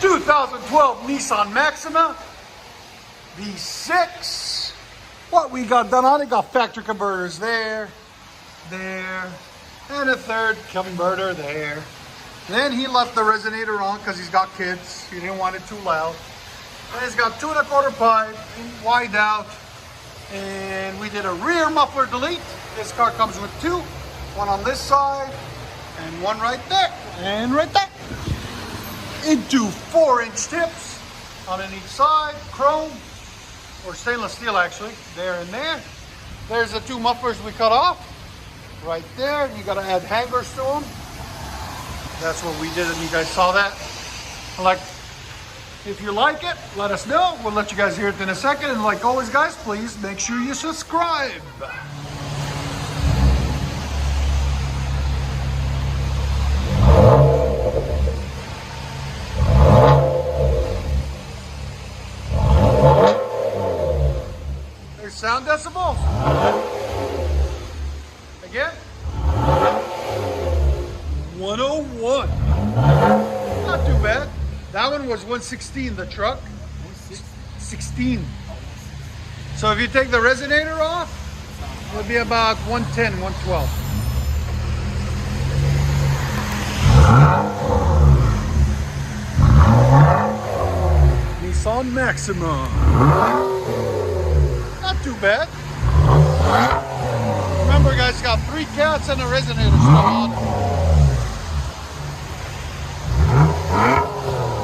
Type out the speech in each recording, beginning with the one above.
2012 Nissan Maxima V6. What we got done on it, got factory converters there, and a third converter there. Then he left the resonator on because he's got kids. He didn't want it too loud. And it's got 2 1/4 pipe, wide out. And we did a rear muffler delete. This car comes with 2. One on this side and one right there and right there. Into 4-inch tips on each side, chrome or stainless steel actually, there and there. There's the 2 mufflers we cut off right there. You got to add hangers to them. That's what we did, and you guys saw that. Like, if you like it, let us know. We'll let you guys hear it in a second. And like always, guys, please make sure you subscribe. There's sound decibels. Again. 101. Not too bad. That one was 116, the truck. 16. So if you take the resonator off, it'll be about 110, 112. Nissan Maxima. Not too bad. Remember, guys, it's got 3 cats and a resonator still on it.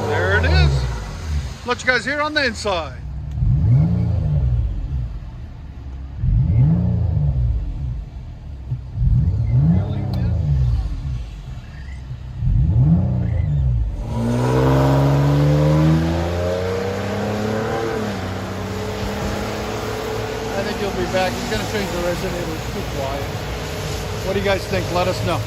There it is. Let you guys hear on the inside. I think he'll be back. He's going to change the resonator. It's too quiet. What do you guys think? Let us know.